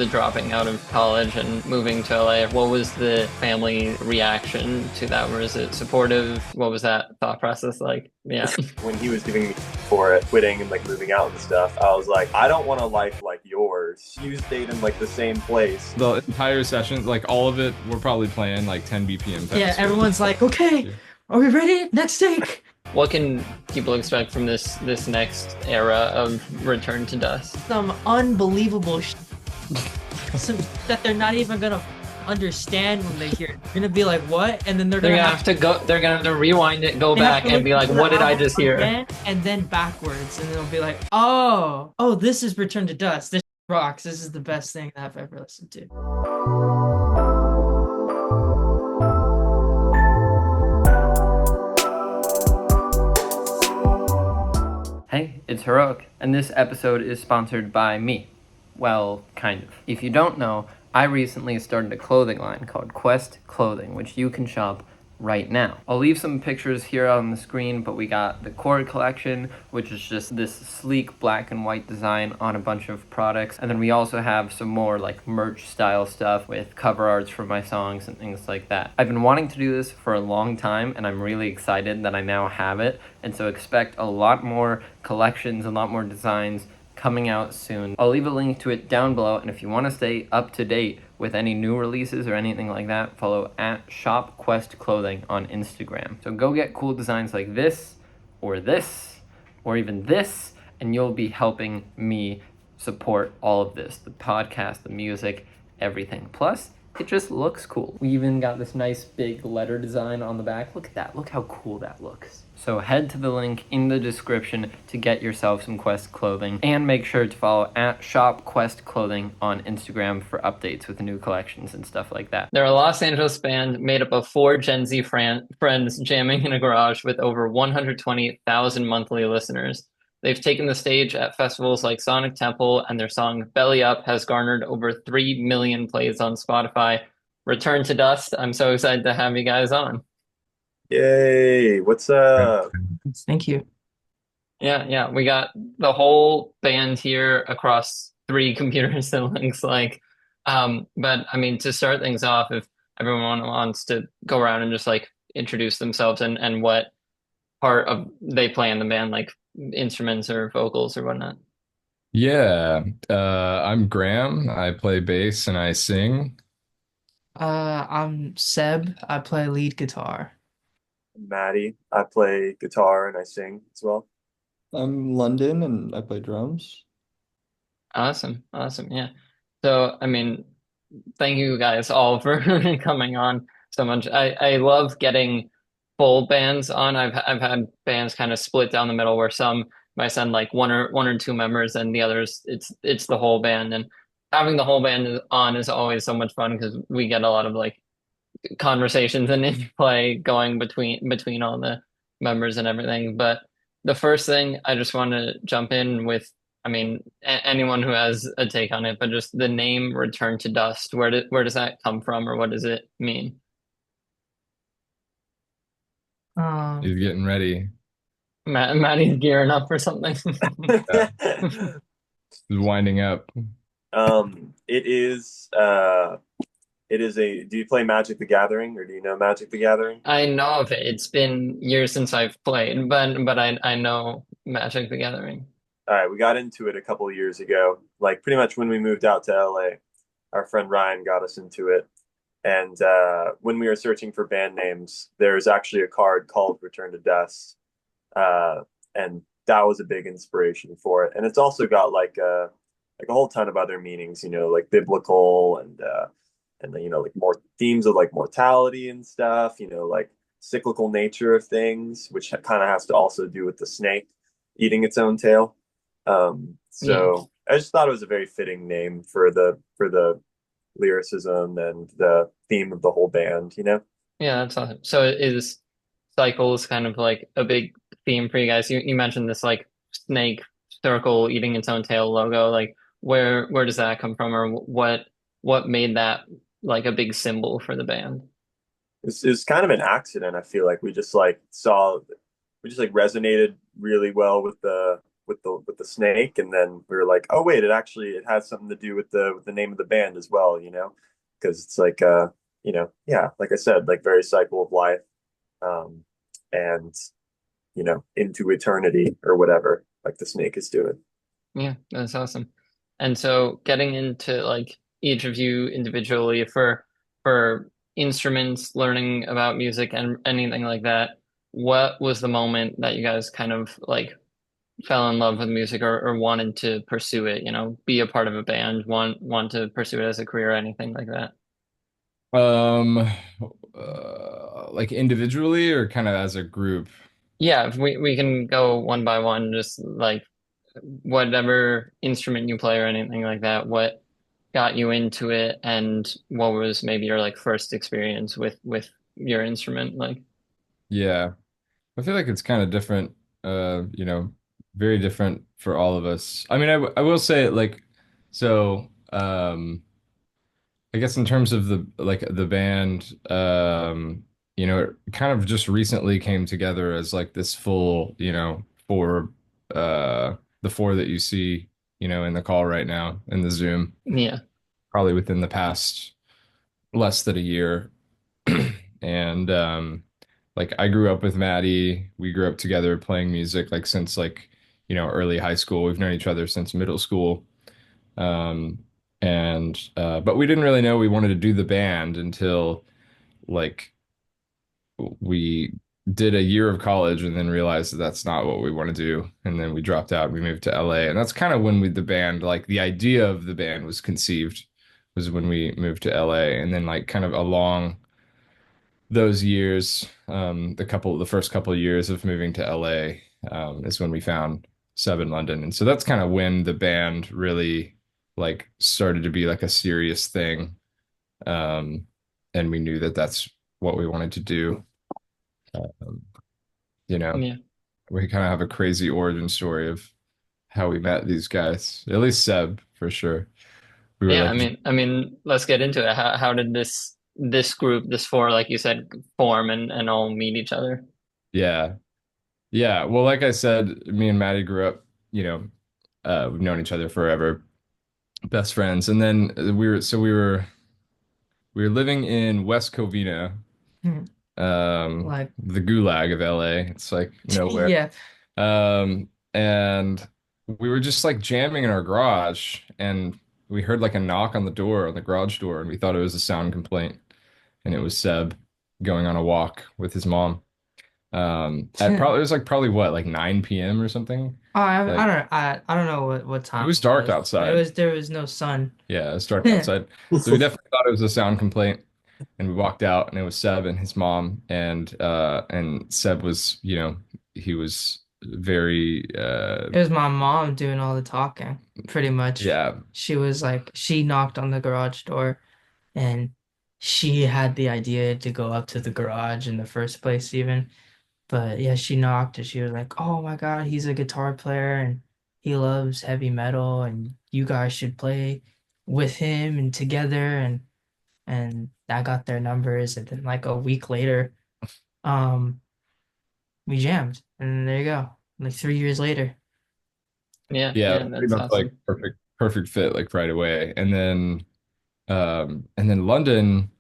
the dropping out of college and moving to LA, what was the family reaction to that? Was it supportive? What was that thought process like? Yeah. When he was giving me for it, quitting and like moving out and stuff, I was like, I don't want a life like yours. You stayed in like the same place. The entire session, like all of it, we're probably playing like 10 BPM faster. Yeah, everyone's like, okay, Yeah. are we ready? Next take. What can people expect from this next era of Return to Dust? Some unbelievable some that they're not even gonna understand when they hear it. They're gonna be like, what? And then they're They're gonna gonna have to go. They're gonna have to rewind it, go they have back, to and be listen like, to the "What did I album just hear?" again, and then backwards, and they'll be like, oh, this is Return to Dust. This rocks. This is the best thing that I've ever listened to. Hey, it's Heroek, and this episode is sponsored by me. Well, kind of. If you don't know, I recently started a clothing line called Quest Clothing, which you can shop right now. I'll leave some pictures here on the screen, but we got the core collection, which is just this sleek black and white design on a bunch of products. And then we also have some more like merch style stuff with cover arts for my songs and things like that. I've been wanting to do this for a long time, and I'm really excited that I now have it. And so expect a lot more collections, a lot more designs coming out soon. I'll leave a link to it down below, and if you want to stay up to date with any new releases or anything like that, follow at Shop Quest Clothing on Instagram. So go get cool designs like this, or even this, and you'll be helping me support all of this, the podcast, the music, everything. Plus, it just looks cool. We even got this nice big letter design on the back. Look at that. Look how cool that looks. So head to the link in the description to get yourself some Quest clothing, and make sure to follow at Shop Quest Clothing on Instagram for updates with new collections and stuff like that. They're a Los Angeles band made up of 4 Gen Z friends jamming in a garage with over 120,000 monthly listeners. They've taken the stage at festivals like Sonic Temple, and their song Belly Up has garnered over 3 million plays on Spotify. Return to Dust. I'm so excited to have you guys on. Yay! What's up? Thank you. Yeah. We got the whole band here across 3 computers, it looks like. But I mean, to start things off, if everyone wants to go around and just like introduce themselves and what part of they play in the band, like instruments or vocals or whatnot. Yeah, I'm Graham. I play bass and I sing. I'm Seb. I play lead guitar. Maddie. I play guitar and I sing as well. I'm London and I play drums. Awesome. Yeah. So, I mean, thank you guys all for coming on so much. I love getting full bands on. I've had bands kind of split down the middle where some might send like one or 2 members, and the others it's the whole band. And having the whole band on is always so much fun because we get a lot of like conversations and interplay going between all the members and everything. But the first thing I just want to jump in with, I mean, anyone who has a take on it, but just the name Return to Dust, where does that come from, or what does it mean? He's getting ready. Maddie's gearing up for something. He's winding up. It is do you play Magic the Gathering, or do you know Magic the Gathering? I know of it. It's been years since I've played, but I know Magic the Gathering. All right, we got into it a couple of years ago, like pretty much when we moved out to LA. Our friend Ryan got us into it. And when we were searching for band names, there's actually a card called Return to Dust. And that was a big inspiration for it. And it's also got like a whole ton of other meanings, like biblical and like more themes of like mortality and stuff, like cyclical nature of things, which kind of has to also do with the snake eating its own tail. So I just thought it was a very fitting name for the lyricism and the theme of the whole band. Yeah, that's awesome. So is cycles kind of like a big theme for you guys? You mentioned this like snake circle eating its own tail logo. Like where does that come from, or what made that like a big symbol for the band? It's kind of an accident. I feel like we just like resonated really well with with the snake, and then we were like, oh wait, it has something to do with the name of the band as well, because it's like yeah, like I said, like very cycle of life, um, and into eternity or whatever, like the snake is doing. Yeah, that's awesome. And so getting into like each of you individually for instruments, learning about music and anything like that, what was the moment that you guys kind of like fell in love with music or wanted to pursue it, be a part of a band, want to pursue it as a career or anything like that? Um, like individually or kind of as a group? Yeah, if we can go one by one, just like whatever instrument you play or anything like that, what got you into it and what was maybe your like first experience with your instrument like? Yeah, I feel like it's kind of different, very different for all of us. I mean, I will say like, so, I guess in terms of the band, it kind of just recently came together as like this full, four, the four that you see, in the call right now in the Zoom, Yeah. probably within the past less than a year. And like I grew up with Maddie. We grew up together playing music like since like, early high school. We've known each other since middle school. Um, and but we didn't really know we wanted to do the band until like we did a year of college and then realized that that's not what we want to do. And then we dropped out and we moved to LA. And that's kind of when the band, like the idea of the band was conceived, was when we moved to LA. And then like kind of along those years, the first couple of years of moving to LA, is when we found Seb in London. And so that's kind of when the band really like started to be like a serious thing. Um, and we knew that that's what we wanted to do. Um, you know, Yeah. we kind of have a crazy origin story of how we met these guys, at least Seb for sure. We were Yeah, like, let's get into it. How did this group, this four, like you said, form and all meet each other? yeah, yeah. Well, like I said, me and Maddie grew up, we've known each other forever, best friends. And then we were living in West Covina, Hmm. Like, the gulag of LA. It's like nowhere. yeah. And we were just like jamming in our garage, and we heard like a knock on the door, on the garage door, and we thought it was a sound complaint, and it was Seb going on a walk with his mom. At probably it was like probably what, like 9 p.m. or something. Oh, I Like don't I don't know what it time was it dark was, but outside. there was no sun. Yeah, it was dark outside. So we definitely thought it was a sound complaint. And we walked out and it was Seb and his mom. And Seb was, he was very It was my mom doing all the talking, pretty much. yeah. She was like, she knocked on the garage door and she had the idea to go up to the garage in the first place, even. But yeah, she knocked and she was like, "Oh my God, he's a guitar player and he loves heavy metal and you guys should play with him and together." And I got their numbers and then like a week later, um, we jammed and there you go. Like 3 years later. Yeah, Yeah, yeah, pretty that's much like awesome. perfect fit like right away. And then London,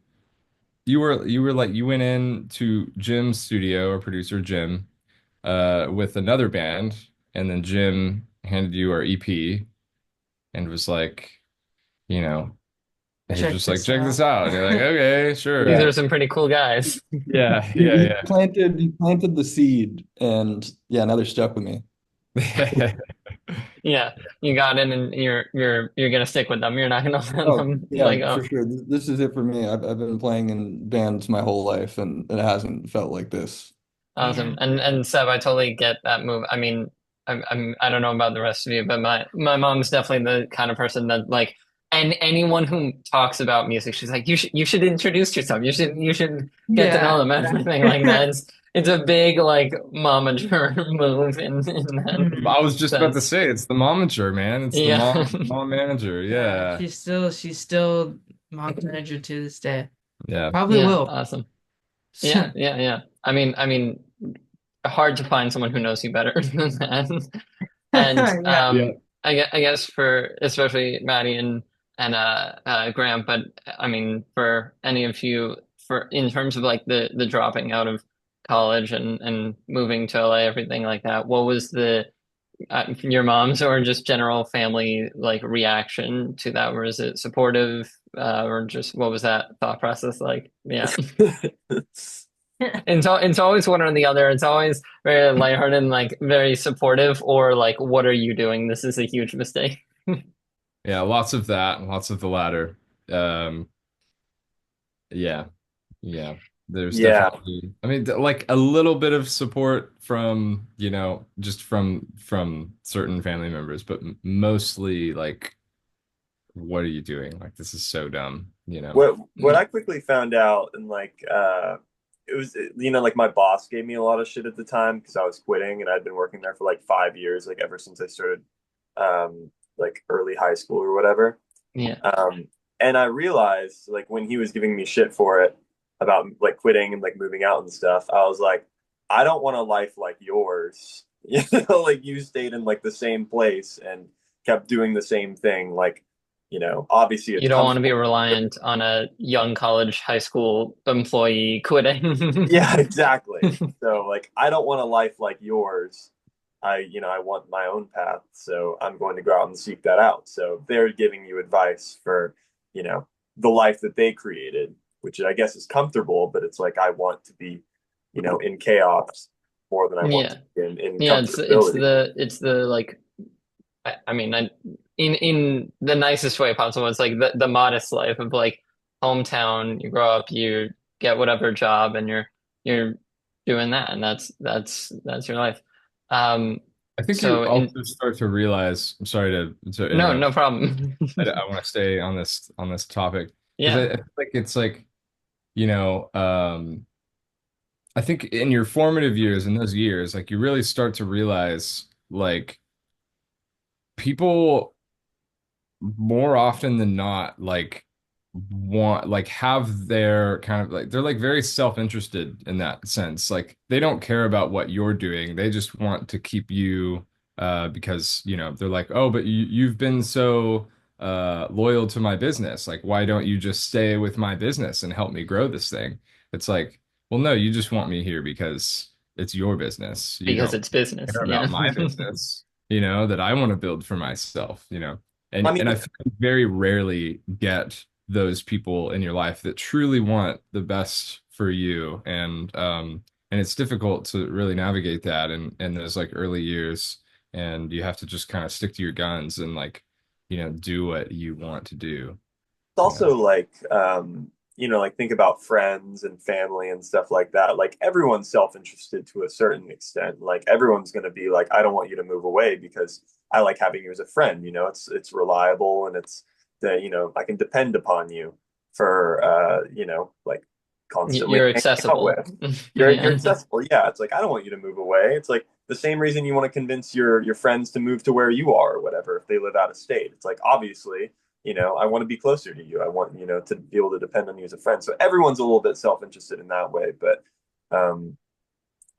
you were like you went in to Jim's studio, or producer Jim, with another band, and then Jim handed you our EP and was like, you know, he was Check just like, this check this out. out. And you're like, okay, These sure. are some pretty cool guys. Yeah, He yeah, planted the seed, and yeah, now they're stuck with me. yeah. Yeah, you got in and you're gonna stick with them. You're not gonna let Oh, them yeah, like, for oh, sure. This is it for me. I've been playing in bands my whole life, and it hasn't felt like this. awesome. Yeah. And Seb, I totally get that move. I mean, I don't know about the rest of you, but my mom's definitely the kind of person that like, and anyone who talks about music, she's like, you should introduce yourself. You should get to know Yeah. them. Everything like that. It's a big like momager move in that Mhm. I was just about to sense. say it's the momager, man. It's the Yeah. mom manager. Yeah, Yeah. she's still my manager to this day. Yeah. Probably Yeah. will. Awesome. Yeah. Yeah. Yeah. I mean, hard to find someone who knows you better than that. And Yeah. Yeah. I guess for especially Maddie and Graham, but I mean for any of you, for in terms of like the dropping out of college and moving to LA, everything like that, what was the your mom's or just general family like reaction to that? Or is it supportive, or just what was that thought process like? Yeah. It's always one or the other. It's always very lighthearted and like very supportive, or like, what are you doing? This is a huge mistake. Yeah, lots of that, lots of the latter. Um, yeah, yeah. There's Yeah. definitely, I mean, like a little bit of support from, just from certain family members, but mostly like, what are you doing? Like, this is so dumb, you know? What I quickly found out, and like it was, like my boss gave me a lot of shit at the time because I was quitting and I'd been working there for like 5 years, like ever since I started like early high school or whatever. Yeah. Um, and I realized like when he was giving me shit for it about like quitting and like moving out and stuff, I was like, I don't want a life like yours. Like you stayed in like the same place and kept doing the same thing. Like, obviously You it's don't want to be comfortable. reliant on a young college, high school employee quitting. Yeah, exactly. So like I don't want a life like yours. I want my own path, so I'm going to go out and seek that out. So they're giving you advice for, you know, the life that they created, which I guess is comfortable, but it's like I want to be, in chaos more than I want Yeah. to be in Yeah, it's comfortability. the like I mean, in the nicest way possible, it's like the modest life of like hometown. You grow up, you get whatever job, and you're doing that, and that's your life. Um, I think you so in also start to realize, I'm sorry to no, interrupt. no problem. I want to stay on this topic because Yeah, I feel like it's like, you know, I think in your formative years, in those years, like you really start to realize like people more often than not have their kind of like they're like very self-interested in that sense. Like they don't care about what you're doing. They just want to keep you because they're like, "Oh, but you've been so loyal to my business. Like why don't you just stay with my business and help me grow this thing?" It's like, "Well, no, you just want me here because it's your business. You because don't it's business. care Yeah. about my business, that I want to build for myself. I And mean, I think you very rarely get those people in your life that truly want the best for you. And it's difficult to really navigate that in those like early years. And you have to just kind of stick to your guns and like, do what you want to do, you know. also like like think about friends and family and stuff like that. Like everyone's self-interested to a certain extent. Like everyone's going to be like, I don't want you to move away because I like having you as a friend. It's reliable, and it's that I can depend upon you for like constantly You're hanging out accessible. with. You're Yeah. accessible. Yeah, it's like I don't want you to move away. It's like the same reason you want to convince your friends to move to where you are or whatever if they live out of state. It's like obviously I want to be closer to you. I want, to be able to depend on you as a friend. So everyone's a little bit self-interested in that way. But um,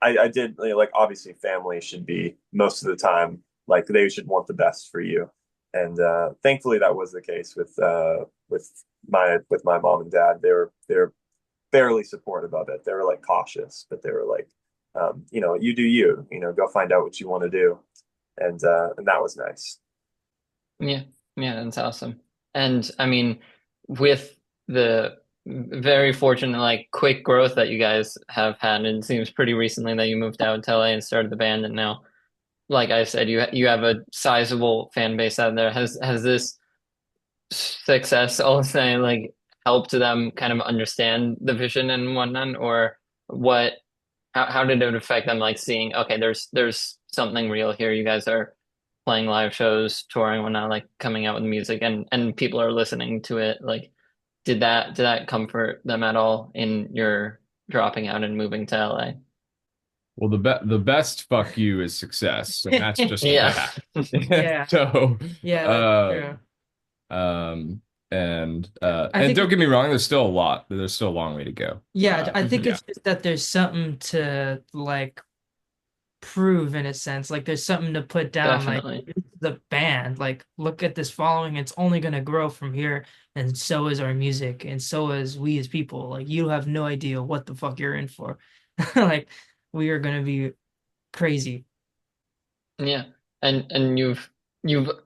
I did like obviously family should be most of the time like they should want the best for you. And thankfully that was the case with my mom and dad. They were fairly supportive of it. They were like cautious, but they were like, you do you, go find out what you want to do. And that was nice. Yeah, yeah, that's awesome. And I mean, with the very fortunate, like quick growth that you guys have had, and it seems pretty recently that you moved out to LA and started the band, and now, like I said, you have a sizable fan base out there. Has this success also like helped them kind of understand the vision and whatnot, or what? How did it affect them, like seeing, okay, there's something real here. You guys are playing live shows, touring, whatnot, like coming out with music, and people are listening to it. Like, did that comfort them at all in your dropping out and moving to LA? Well, the best fuck you is success, and that's just Yeah. that. Yeah. So, Yeah, that's uh, true. I and think don't get me wrong, there's still a lot. There's still a long way to go. yeah, I think Yeah. it's just that there's something to like prove in a sense. Like there's something to put down. Like Definitely. the band, like look at this following. It's only gonna grow from here, and so is our music, and so is we as people. Like you have no idea what the fuck you're in for. Like we are gonna be crazy. Yeah. And you've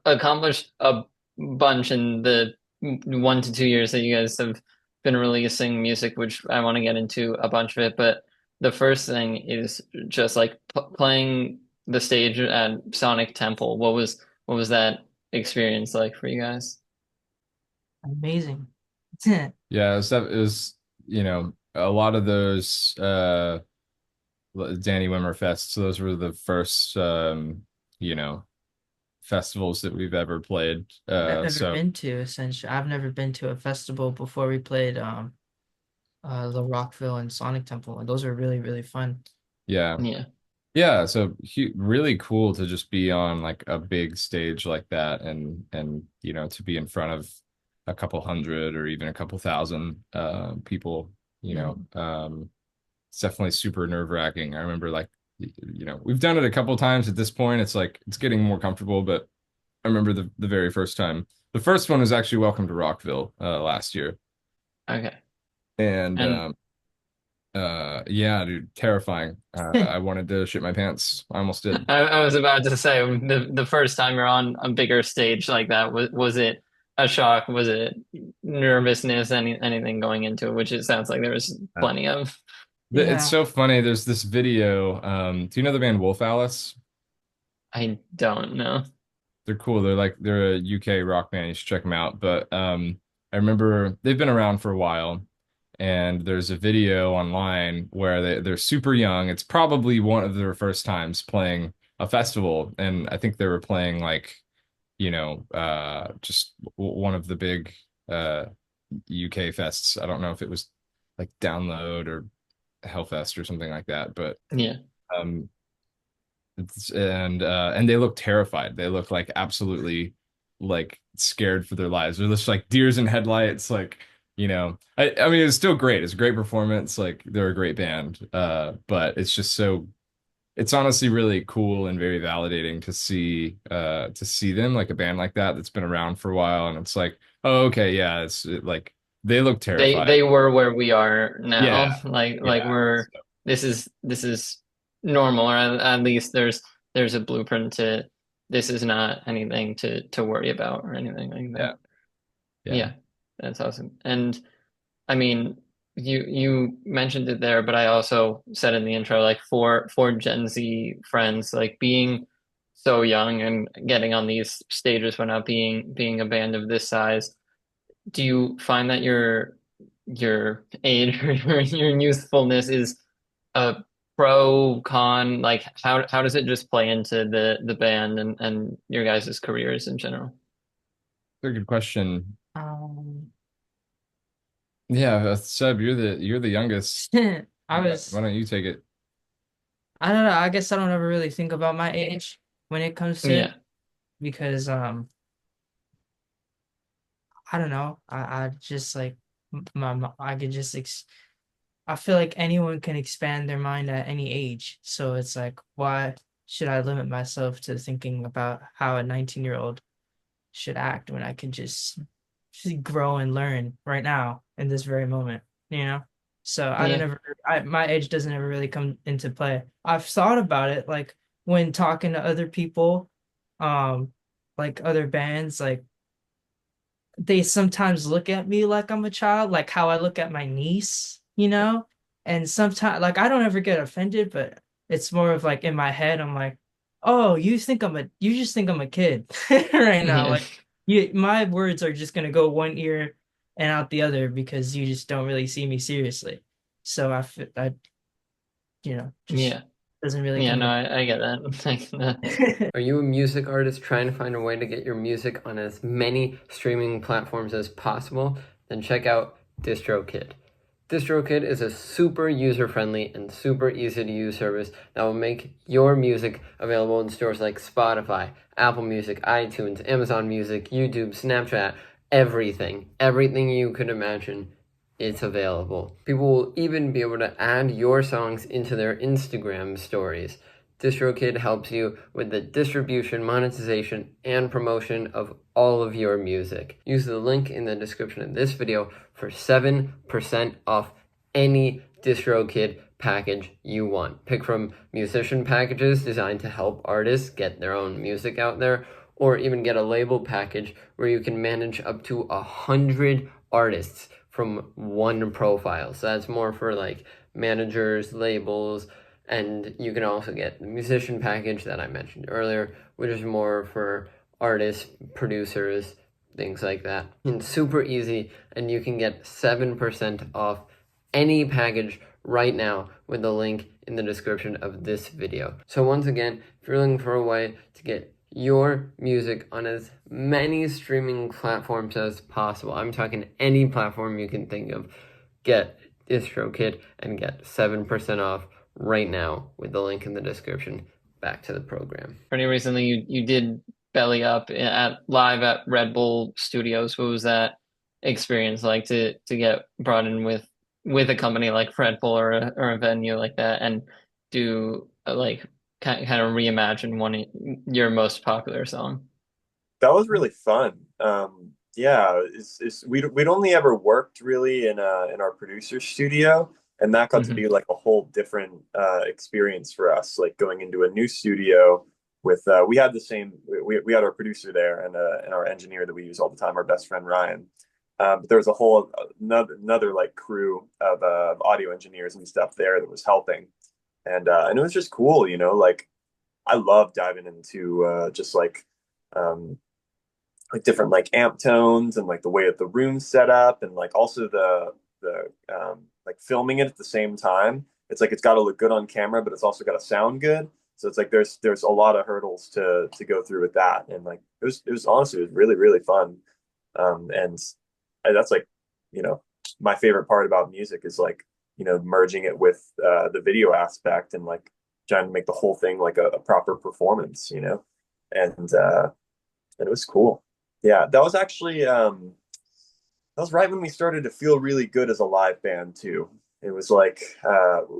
accomplished a bunch in the 1 to 2 years that you guys have been releasing music, which I want to get into a bunch of it. But the first thing is just like p playing the stage at Sonic Temple. What was that experience like for you guys? Amazing. Yeah, it was, a lot of those Danny Wimmer fests. So those were the first you know, festivals that we've ever played. I've never So been to essentially. I've never been to a festival before we played the Rockville and Sonic Temple, and those are really really fun. yeah. Yeah. Yeah, so really cool to just be on like a big stage like that, and to be in front of a couple hundred or even a couple thousand people, it's definitely super nerve-wracking. I remember like we've done it a couple times at this point. It's like it's getting more comfortable, but I remember the very first time. The first one was actually Welcome to Rockville last year. Okay. And And yeah, dude, terrifying. I wanted to shit my pants. I almost did. I was about to say the first time you're on a bigger stage like that, was it a shock? Was it nervousness? Anything going into it? Which it sounds like there was plenty of. It's Yeah. so funny. There's this video. Do you know the band Wolf Alice? I don't know. They're cool. They're a UK rock band. You should check them out. But I remember they've been around for a while, and there's a video online where they're super young. It's probably one of their first times playing a festival, and I think they were playing like, just one of the big UK fests. I don't know if it was like Download or Hellfest or something like that, but Yeah. um and they look terrified. They look like absolutely like scared for their lives. They're just like deers in headlights. Like, I mean, it's still great. It's a great performance. Like they're a great band. But it's just it's honestly really cool and very validating to see them, like a band like that that's been around for a while. And it's like, oh, okay, yeah, like they look terrified. They were where we are Yeah, now. Like yeah. we're this is normal, or at least there's a blueprint to this is not anything to worry about or anything like Yeah, that. yeah. Yeah, that's awesome. And I mean, you mentioned it there, but I also said in the intro, like for Gen Z friends, like being so young and getting on these stages when not being a band of this size, do you find that your age or your youthfulness is a pro con? Like how does it just play into the band and your guys' careers in general? Very good question. Um, Yeah, Seb, you're the youngest. I Why was don't you take it? I don't know. I guess I don't ever really think about my age when it comes to it Yeah. because I don't know. I just like I could just I feel like anyone can expand their mind at any age. So it's like, why should I limit myself to thinking about how a 19-year-old should act when I can just grow and learn right now in this very moment, you know? So I don't Yeah. ever, my age doesn't ever really come into play. I've thought about it, like when talking to other people, um, like other bands, like they sometimes look at me like I'm a child, like how I look at my niece, you know? And sometimes, like, I don't ever get offended, but it's more of like in my head, I'm like, oh, you just think I'm a kid right now. Yeah. Like, my words are just gonna go one ear and out the other because you just don't really see me seriously. So just Yeah. doesn't really Yeah, come no, to. I get that. Like, are you a music artist trying to find a way to get your music on as many streaming platforms as possible? Then check out DistroKid. DistroKid is a super user-friendly and super easy-to-use service that will make your music available in stores like Spotify, Apple Music, iTunes, Amazon Music, YouTube, Snapchat, everything. Everything you could imagine, it's available. People will even be able to add your songs into their Instagram stories. DistroKid helps you with the distribution, monetization, and promotion of all of your music. Use the link in the description of this video for 7% off any DistroKid package you want. Pick from musician packages designed to help artists get their own music out there, or even get a label package where you can manage up to 100 artists from one profile. So that's more for like managers, labels, and you can also get the musician package that I mentioned earlier, which is more for artists, producers, things like that. It's super easy, and you can get 7% off any package right now with the link in the description of this video. So once again, if you're looking for a way to get your music on as many streaming platforms as possible, I'm talking any platform you can think of, get DistroKid and get 7% off right now with the link in the description. Back to the program. Pretty recently, you did Belly Up live at Red Bull Studios. What was that experience like to get brought in with a company like Red Bull or a venue like that, and do like kind of reimagine your most popular song? That was really fun. Yeah, we'd only ever worked really in our producer's studio, and that got to be like a whole different experience for us. Like going into a new studio with we had our producer there and our engineer that we use all the time, our best friend Ryan. But there was a whole another like crew of audio engineers and stuff there that was helping, and it was just cool, you know. Like I love diving into just like different like amp tones and like the way that the room's set up, and like also the like filming it at the same time. It's like it's got to look good on camera, but it's also got to sound good. So it's like there's a lot of hurdles to go through with that, and like it was honestly, it was really really fun. And that's like, you know, my favorite part about music is like, you know, merging it with the video aspect and like trying to make the whole thing like a proper performance, you know. And it was cool. Yeah, that was actually that was right when we started to feel really good as a live band too. It was like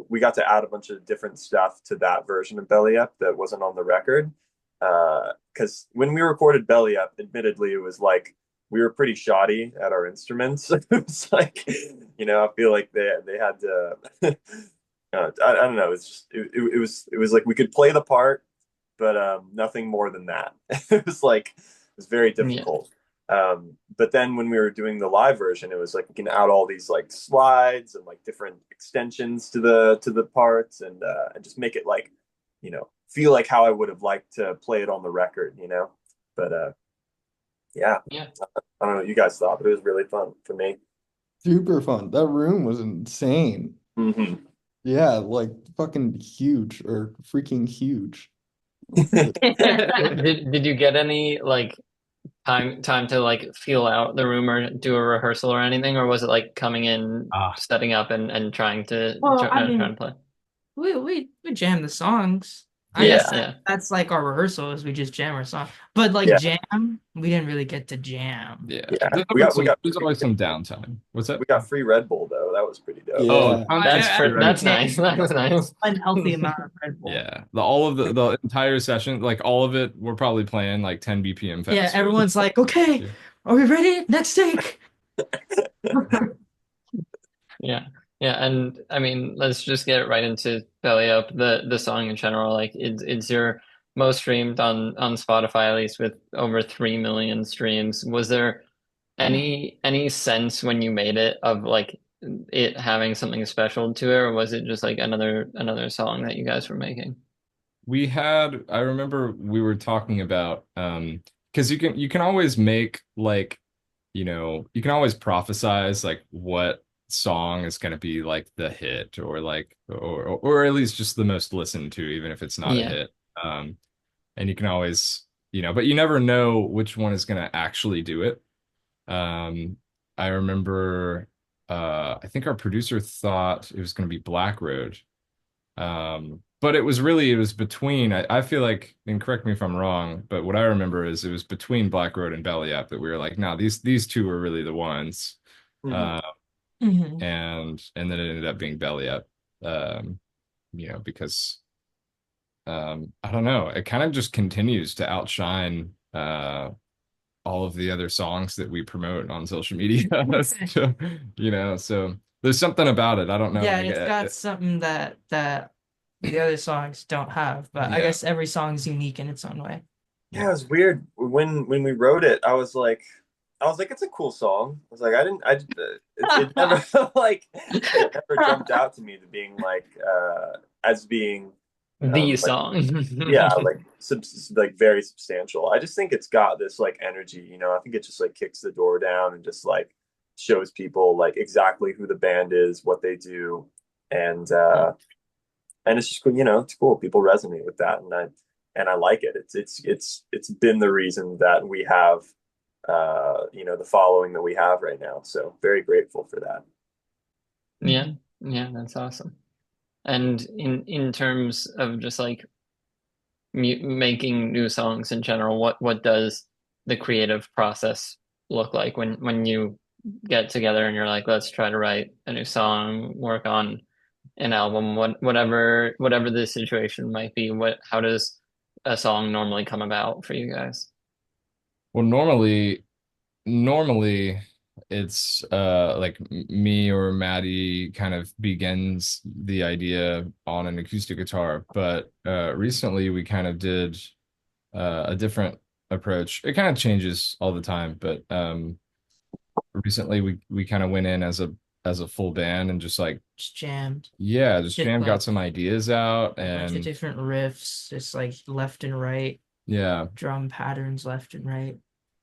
we got to add a bunch of different stuff to that version of Belly Up that wasn't on the record. Because when we recorded Belly Up, admittedly, it was like we were pretty shoddy at our instruments. It was like, you know, I feel like they had to. I don't know. It's just it was like we could play the part, but nothing more than that. It was like it was very difficult. But then when we were doing the live version, it was like we can add all these like slides and like different extensions to the parts, and just make it like, you know, feel like how I would have liked to play it on the record, you know. But yeah, I don't know what you guys thought, but it was really fun for me. Super fun. That room was insane. Yeah, like fucking huge, or freaking huge. Did you get any like time to like feel out the room or do a rehearsal or anything, or was it like coming in, setting up and trying to trying to play? We jam the songs. I Yeah, guess that's like our rehearsal, is we just jam our song. But like jam, we didn't really get to jam. Yeah. There's always some downtime. What's that? We got free Red Bull though. That was pretty dope. Yeah. Oh, that's nice. That was nice. Unhealthy amount of Red Bull. Yeah, all of the entire session, like all of it, we're probably playing like 10 BPM faster. Yeah, everyone's like, okay, are we ready? Next take. Yeah, and I mean, let's just get right into Belly Up, the song in general. Like, it's your most streamed on Spotify, at least, with over 3 million streams. Was there any sense when you made it of like it having something special to it, or was it just like another song that you guys were making? I remember we were talking about because you can always make like, you know, you can always prophesize like what song is going to be like the hit, or like or at least just the most listened to, even if it's not a hit. And you can always, you know, but you never know which one is going to actually do it. I remember I think our producer thought it was going to be Black Road. But it was between, I feel like, and correct me if I'm wrong, but what I remember is it was between Black Road and Belly Up that we were like, no, these two are really the ones. And then it ended up being Belly Up, you know, because I don't know, it kind of just continues to outshine all of the other songs that we promote on social media. So, so there's something about it. I don't know. Yeah, Like, it's got something that the other songs don't have, but I yeah, guess every song is unique in its own way. Yeah, it was weird when we wrote it. I was like, it's a cool song. I was like, it never like it never jumped out to me to being like as being The like song. yeah, like very substantial. I just think it's got this like energy, I think it just like kicks the door down and just like shows people like exactly who the band is, what they do, and it's just cool, it's cool. People resonate with that, and I like it. It's been the reason that we have the following that we have right now. So very grateful for that. Yeah, yeah, that's awesome. And in terms of just like making new songs in general, what does the creative process look like when you get together and you're like, let's try to write a new song, work on an album, whatever the situation might be, how does a song normally come about for you guys? well, normally it's like me or Maddie kind of begins the idea on an acoustic guitar, but recently we kind of did a different approach. It kind of changes all the time, but recently we kind of went in as a full band and just like, Just jammed. yeah, just Just jam, got like some ideas out, a bunch of and different riffs, just like left and right, yeah. drum patterns left and right.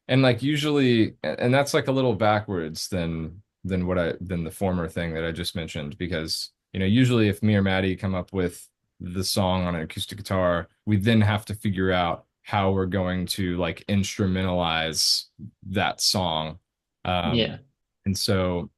And like usually, and that's like a little backwards than the former thing that I just mentioned, because usually if me or Maddie come up with the song on an acoustic guitar, we then have to figure out how we're going to like instrumentalize that song. Yeah. And so,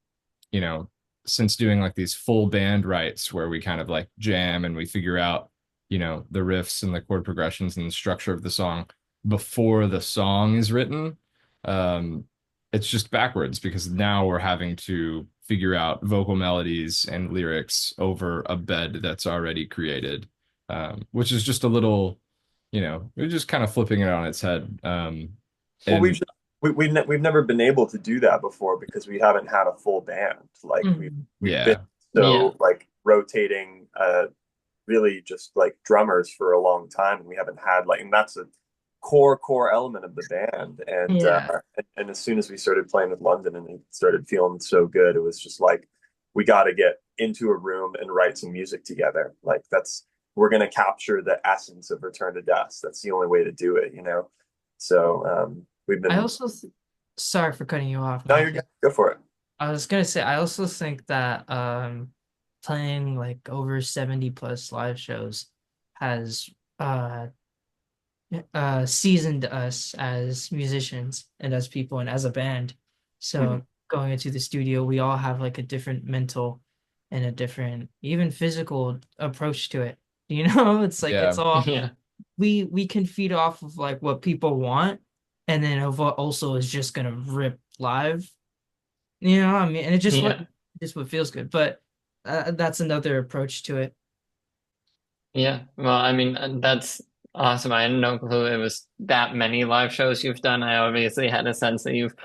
you know, since doing like these full band writes where we kind of like jam and we figure out, the riffs and the chord progressions and the structure of the song before the song is written, um, it's just backwards because now we're having to figure out vocal melodies and lyrics over a bed that's already created, which is just a little, we're just kind of flipping it on its head. Well, And we've never been able to do that before because we haven't had a full band. Like we've been yeah, Yeah. so like rotating really just like drummers for a long time, and we haven't had like, and that's a core element of the band. Yeah. And as soon as we started playing with London and it started feeling so good, it was just like we got to get into a room and write some music together. Like we're gonna capture the essence of Return to Dust. That's the only way to do it. So we've I been. also sorry for cutting you off, No, you're Matthew. good. Go for it. I was gonna say I also think that playing like over 70 plus live shows has uh seasoned us as musicians and as people and as a band. Mhm. So going into the studio, we all have like a different mental and a different even physical approach to it. It's like it's yeah, all Yeah. we can feed off of like what people want, and then of what also is just gonna rip live. I mean, and it's Yeah. just what feels good. But that's another approach to it. Yeah. Well, I mean, that's awesome. I had no clue it was that many live shows you've done. I obviously had a sense that you've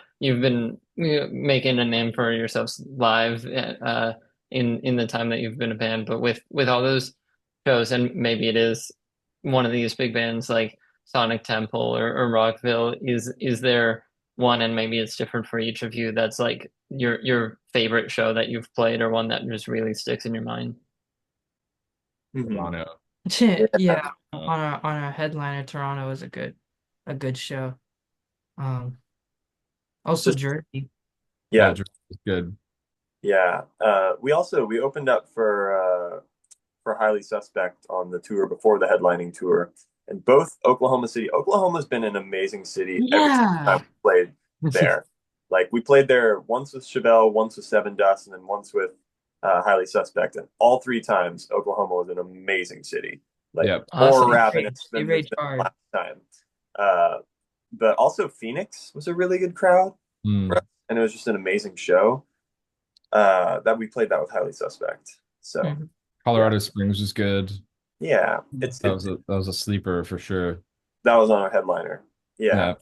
been making a name for yourselves live in the time that you've been a band, but with all those shows, and maybe it is one of these big bands like Sonic Temple or Rockville, is there one, and maybe it's different for each of you, that's like your favorite show that you've played, or one that just really sticks in your mind? Mhm. Toronto. Yeah, on our headliner, Toronto was a good show. Um, also Just Jersey. Yeah, yeah, George is good. yeah. We opened up for Highly Suspect on the tour before the headlining tour, and both Oklahoma City. Oklahoma's been an amazing city every single time Yeah. we played there. Like we played there once with Chevelle, once with Seven Dust, and then once with Highly Suspect, and all three times Oklahoma was an amazing city. Like Yep. more Awesome. ravenous They than rage the hard. last time. Uh, but also Phoenix was a really good crowd for Mm. us, and it was just an amazing show that we played that with Highly Suspect. So Mhm. yeah. Colorado Springs was good. Yeah, That was a sleeper for sure. that was on our headliner. Yeah.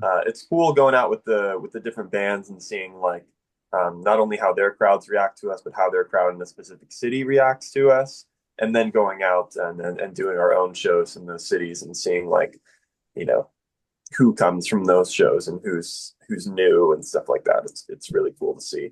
Yeah. It's cool going out with the different bands and seeing like not only how their crowds react to us, but how their crowd in a specific city reacts to us, and then going out and doing our own shows in those cities and seeing like you know who comes from those shows and who's new and stuff like that. It's really cool to see.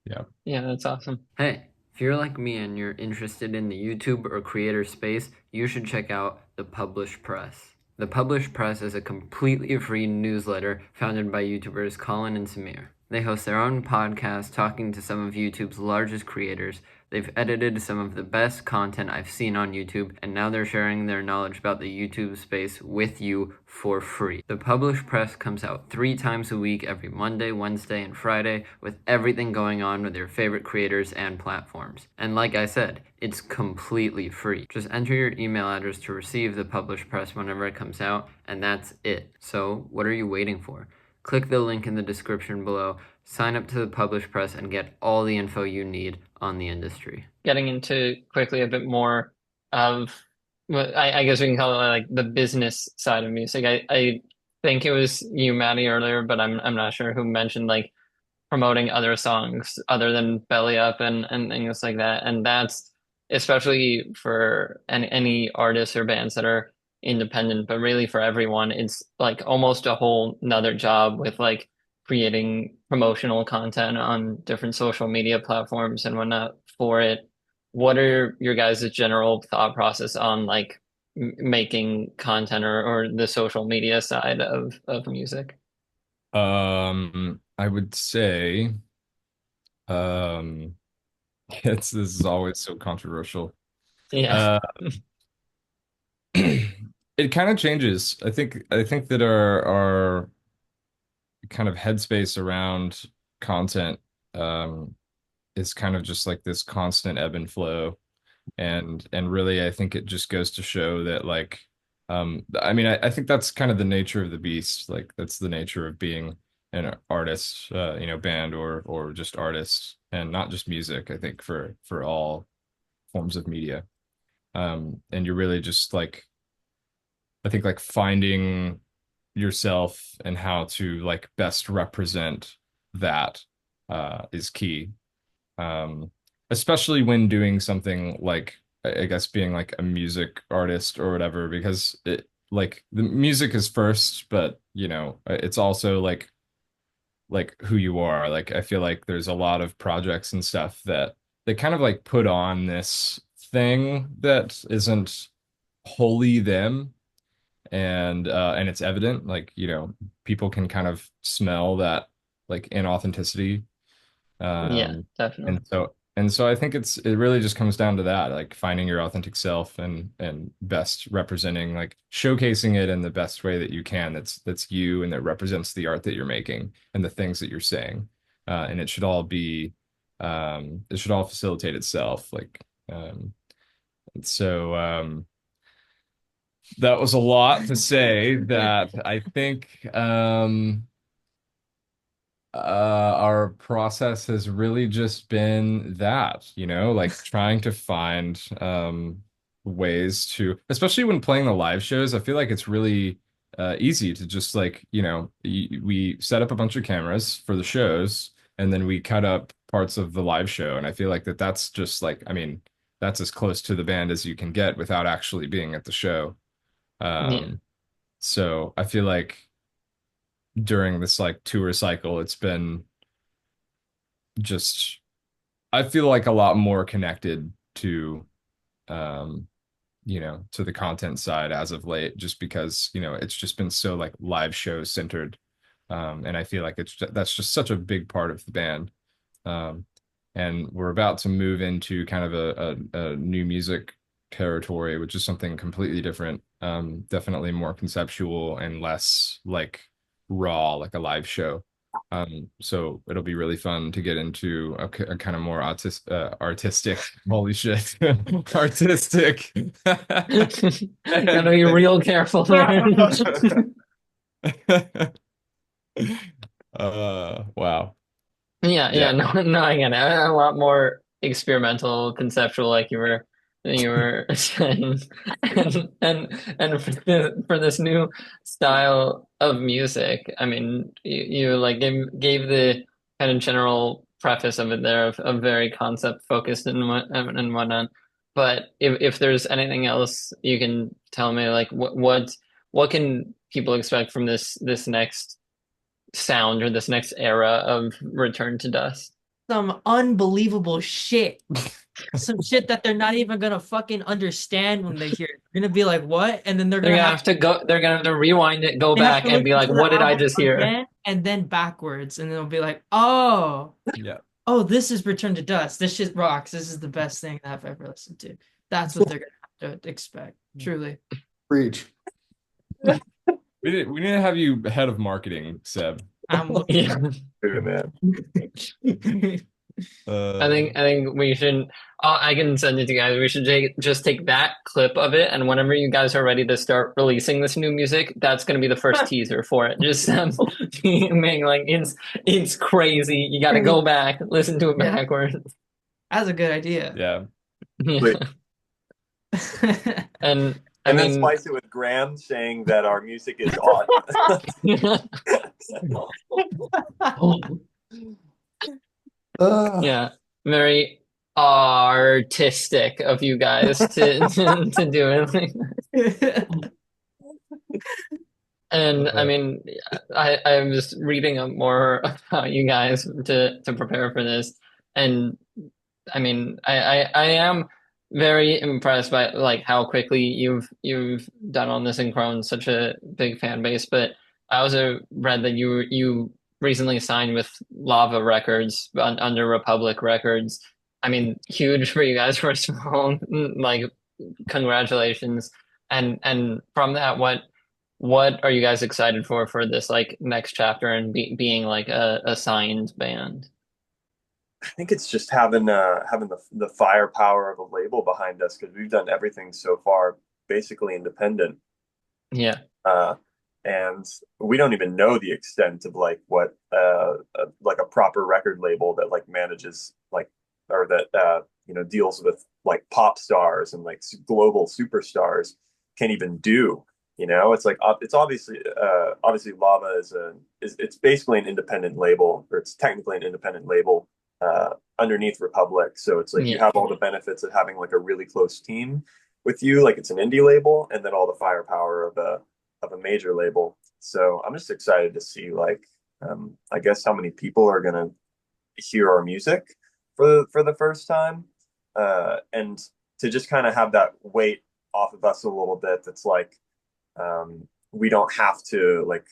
Yeah. Yeah, that's awesome. Hey, if you're like me and you're interested in the YouTube or creator space, you should check out The Published Press. The Published Press is a completely free newsletter founded by YouTubers Colin and Samir. They host their own podcast talking to some of YouTube's largest creators. They've edited some of the best content I've seen on YouTube, and now they're sharing their knowledge about the YouTube space with you for free. The Published Press comes out 3 times a week, every Monday, Wednesday, and Friday, with everything going on with your favorite creators and platforms. And like I said, it's completely free. Just enter your email address to receive the Published Press whenever it comes out, and that's it. So, what are you waiting for? Click the link in the description below, sign up to the Published Press, and get all the info you need on the industry. Getting into quickly a bit more of what I guess we can call it like the business side of music. I think it was you, Maddie, earlier, but I'm not sure who mentioned like promoting other songs other than Belly Up and things like that. And that's especially for any artists or bands that are independent, but really for everyone, it's like almost a whole nother job with like creating promotional content on different social media platforms and whatnot for it. What are your guys' general thought process on like making content or the social media side of music? I would say, um, this is always so controversial. Yeah. Uh, it kind of changes. I think that our kind of headspace around content is kind of just like this constant ebb and flow. And really I think it just goes to show that like I mean I think that's kind of the nature of the beast. Like that's the nature of being an artist, you know, band or just artist and not just music, I think for all forms of media. And you're really just like I think like finding yourself and how to like best represent that is key. Especially when doing something like I guess being like a music artist or whatever, because it like the music is first, but you know, it's also like who you are. Like I feel like there's a lot of projects and stuff that they kind of like put on this thing that isn't wholly them and it's evident like you know people can kind of smell that like inauthenticity Yeah, um definitely. and so I think it really just comes down to that like finding your authentic self and best representing like showcasing it in the best way that you can that's you and that represents the art that you're making and the things that you're saying and it should all be it should all facilitate itself like and so that was a lot to say that I think our process has really just been that, you know, like trying to find ways to, especially when playing the live shows, I feel like it's really easy to just like, you know, we set up a bunch of cameras for the shows and then we cut up parts of the live show. And I feel like that's just like, I mean, that's as close to the band as you can get without actually being at the show. Yeah. Um, so I feel like during this like tour cycle, it's been just I feel like a lot more connected to um, you know, to the content side as of late, just because, you know, it's just been so like live show centered. And I feel like that's just such a big part of the band. Um, and we're about to move into kind of a new music territory, which is something completely different. Definitely more conceptual and less like raw, like a live show. So it'll be really fun to get into a kind of more artistic, holy shit, artistic. Gotta be real careful there. Wow. Yeah, Yeah. no, I get it. A lot more experimental, conceptual, like you were you were saying, and for this new style of music, I mean, you like gave the kind of general preface of it there of very concept focused and whatnot. But if there's anything else you can tell me, like what can people expect from this next sound or this next era of Return to Dust? Some unbelievable shit. Some shit that they're not even gonna fucking understand when they hear it. They're gonna be like, what? And then They're gonna have to go. They're gonna have to rewind it, go they have back, to and be listen like, to the "What did I album just hear?" again and then backwards, and they'll be like, oh, Yeah. oh, this is Return to Dust. This shit rocks. This is the best thing that I've ever listened to. That's what they're gonna have to expect. Truly. Preach. We didn't have you head of marketing, Seb. I'm looking. Yeah. Dude, man. I think we should. I can send it to you guys. We should just take that clip of it, and whenever you guys are ready to start releasing this new music, that's going to be the first teaser for it. Just being like, it's crazy. You got to go back, listen to it Yeah. backwards. That's a good idea. Yeah. Wait. And I And then mean, spice it with Graham saying that our music is odd. yeah, very artistic of you guys to do it. And I mean, I was reading up more about you guys to prepare for this, and I mean, I am very impressed by like how quickly you've done on this and grown such a big fan base. But I also read that you recently signed with Lava Records under Republic Records. I mean, huge for you guys first of all. Like, congratulations. And from that, what are you guys excited for this like next chapter and being like a signed band? I think it's just having the firepower of a label behind us because we've done everything so far basically independent. Yeah. And we don't even know the extent of like what like a proper record label that like manages like or that deals with like pop stars and like global superstars can even do. It's like it's obviously Lava is it's basically an independent label, or it's technically an independent label underneath Republic. So it's like you have all the benefits of having like a really close team with you, like it's an indie label, and then all the firepower of a major label. So I'm just excited to see like I guess how many people are gonna hear our music for the first time, and to just kind of have that weight off of us a little bit. That's like we don't have to like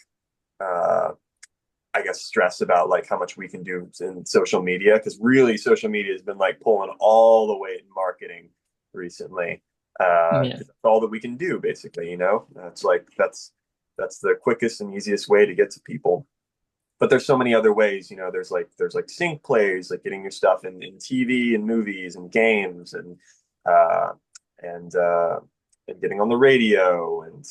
I guess stress about like how much we can do in social media, because really social media has been like pulling all the weight in marketing recently. It's all that we can do basically. It's like that's the quickest and easiest way to get to people. But there's so many other ways. There's like sync plays, like getting your stuff in TV and movies and games uh, and getting on the radio, and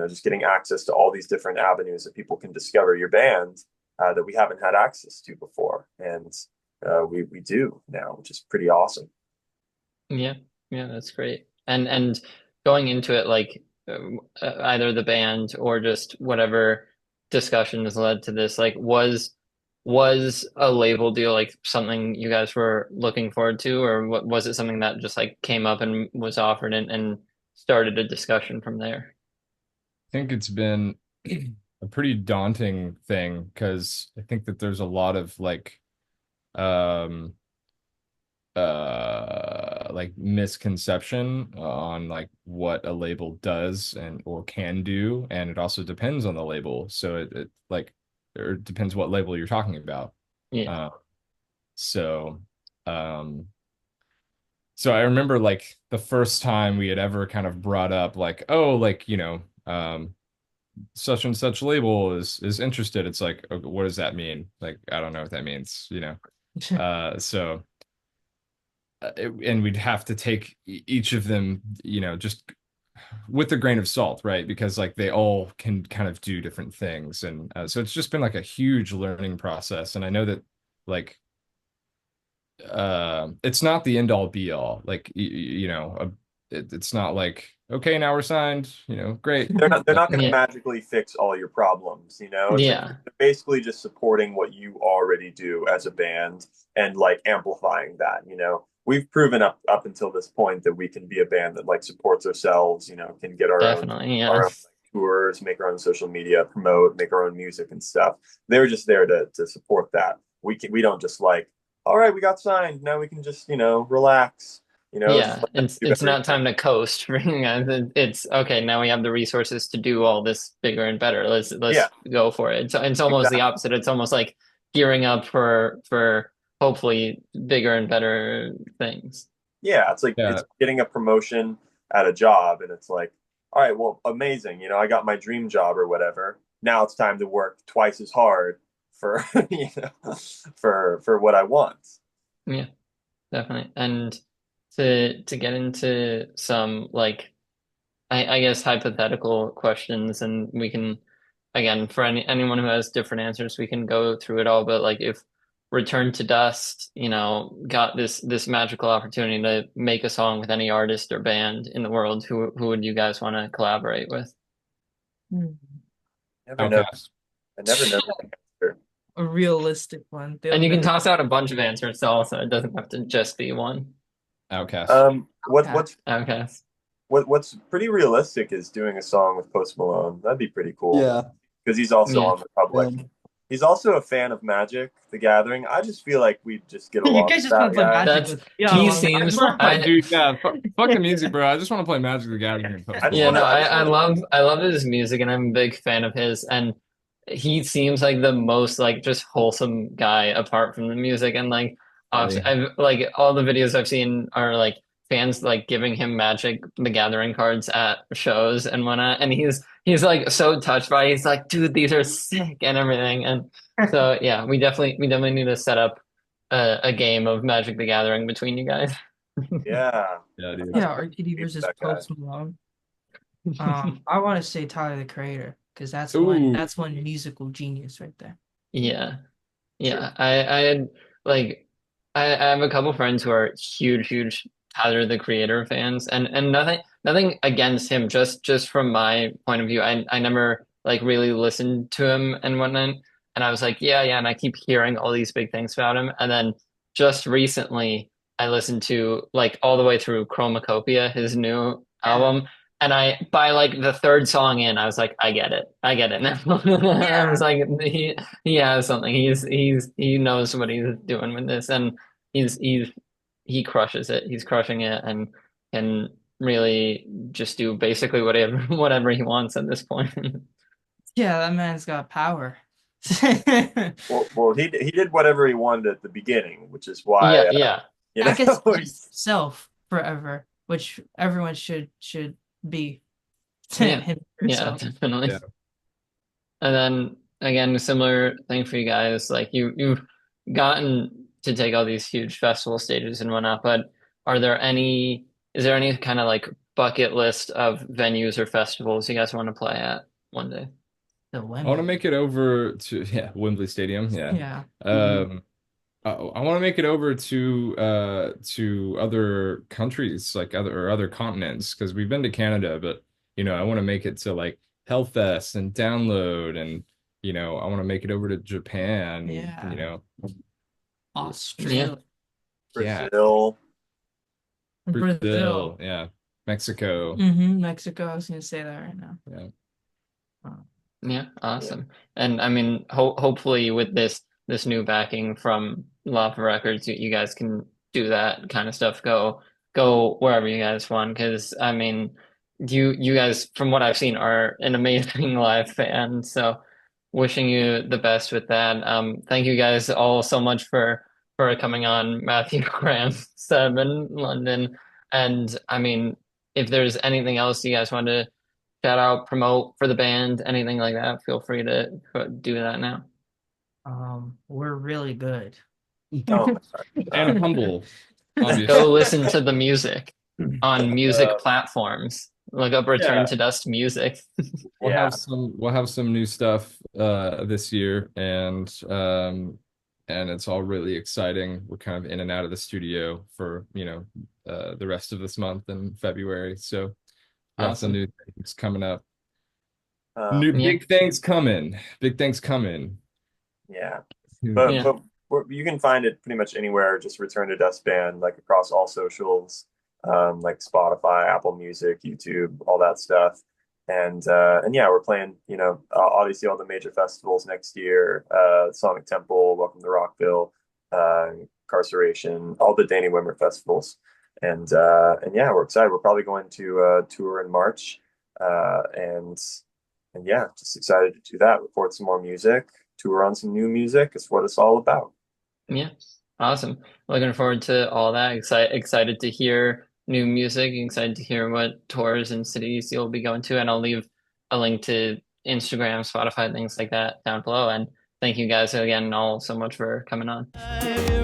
just getting access to all these different avenues that people can discover your band that we haven't had access to before, and we do now, which is pretty awesome. Yeah, that's great. And going into it, like either the band or just whatever discussion has led to this, like was a label deal like something you guys were looking forward to, or was it something that just like came up and was offered and started a discussion from there? I think it's been a pretty daunting thing because I think that there's a lot of like misconception on like what a label does and or can do, and it also depends on the label. So it like it depends what label you're talking about. Yeah. So I remember like the first time we had ever kind of brought up like, oh, like, such and such label is interested. It's like, okay, what does that mean? Like, I don't know what that means, and we'd have to take each of them, just with a grain of salt, right? Because like they all can kind of do different things. And so it's just been like a huge learning process. And I know that like it's not the end all be all. Like it's not like, okay, now we're signed. Great. They're not going to Yeah. magically fix all your problems, you know? It's like Yeah. they're basically just supporting what you already do as a band and like amplifying that, you know? We've proven up until this point that we can be a band that like supports ourselves, you know, can get Definitely. Yeah. our own like, tours, make our own social media, promote, make our own music and stuff. They're just there to support that. We don't just like, all right, we got signed. Now we can just, you know, relax, you know, just Yeah, let them do it's not everything. time to coast for you guys. It's okay. Now we have the resources to do all this bigger and better. Yeah, Let's go for it. It's almost the exactly. opposite. It's almost like gearing up for hopefully bigger and better things. Yeah, it's like Yeah. it's getting a promotion at a job, and it's like, all right, well, amazing. You know, I got my dream job or whatever. Now it's time to work twice as hard for you know for what I want. Yeah, definitely. And to get into some like I guess hypothetical questions, and we can again for anyone who has different answers, we can go through it all. But like if Return to Dust, got this magical opportunity to make a song with any artist or band in the world, who would you guys want to collaborate with? Never know. Outcast. I never know the answer. A realistic one. They'll And you can never toss out a bunch of answers also. It doesn't have to just be one. Outcast. What's Okay. what's pretty realistic is doing a song with Post Malone. That'd be pretty cool. Yeah. Because he's also Yeah. on the Republic. Yeah. He's also a fan of Magic, the Gathering. I just feel like we'd just get You along guys with just want that to play guy. Magic That's with yeah, he along seems the Dude, yeah, fuck the music, bro. I just want to play Magic the Gathering and Post I just Yeah, wanna- no, I just I wanna- love his music and I'm a big fan of his and he seems like the most like just wholesome guy apart from the music and like Really? I've like all the videos I've seen are like fans like giving him Magic the Gathering cards at shows and whatnot and he's like so touched by it. He's like, dude, these are sick and everything and so yeah, we definitely need to set up a game of Magic the Gathering between you guys. Yeah. Yeah, dude. Yeah, RTD Keep versus that guy. Post Malone. I want to say Tyler the Creator because that's Ooh. one musical genius right there. Yeah. Yeah, I had like I have a couple friends who are huge Tyler the Creator fans, and nothing against him, just from my point of view, I never like really listened to him and whatnot, and I was like, yeah, and I keep hearing all these big things about him, and then just recently I listened to like all the way through Chromacopia, his new album. And by like the third song in, I was like, I get it now. I was like, he has something. He knows what he's doing with this, and he crushes it. He's crushing it, and can really just do basically whatever he wants at this point. Yeah, that man's got power. Well, he did whatever he wanted at the beginning, which is why Yeah. you I guess know himself forever, which everyone should be Yeah. him Yeah, himself. definitely. Yeah. And then again, a similar thing for you guys. Like you've gotten to take all these huge festival stages and whatnot, but is there any kind of like bucket list of venues or festivals you guys want to play at one day? The I want to women. make it over to Wembley Stadium. Yeah. Yeah. I want to make it over to other countries like other continents because we've been to Canada, but I want to make it to like Hellfest and Download and I want to make it over to Japan. Yeah. Yeah. Australia. Yeah. Brazil. Brazil. Yeah. Mexico. Mexico. I was gonna say that right now. Yeah. Yeah, awesome. And I mean, hopefully with this new backing from Lava Records, you guys can do that kind of stuff. Go wherever you guys want. Because I mean, you guys, from what I've seen, are an amazing live band. So, wishing you the best with that. Thank you guys all so much for coming on, Matthew, Graham, Seb, in London. And I mean, if there's anything else you guys want to shout out, promote for the band, anything like that, feel free to do that now. We're really good. Oh, And humble, obviously. Go listen to the music on music Uh, platforms. Look up Return yeah. to Dust music. We'll yeah. have some new stuff this year and and it's all really exciting. We're kind of in and out of the studio for, the rest of this month and February. So lots of Awesome. new things coming up. Um, Big things coming. Big things coming. yeah. Yeah. But you can find it pretty much anywhere. Just Return to Dust Band, like across all socials, like Spotify, Apple Music, YouTube, all that stuff. And yeah, we're playing, obviously all the major festivals next year. Sonic Temple, Welcome to Rockville, Incarceration, all the Danny Wimmer festivals. And yeah, we're excited. We're probably going to tour in March. And yeah, just excited to do that. Record some more music, tour on some new music. Is what it's all about. Yeah, awesome. Looking forward to all that. Excited to hear new music. Excited to hear what tours and cities you'll be going to. And I'll leave a link to Instagram, Spotify, things like that down below. And thank you guys again all so much for coming on.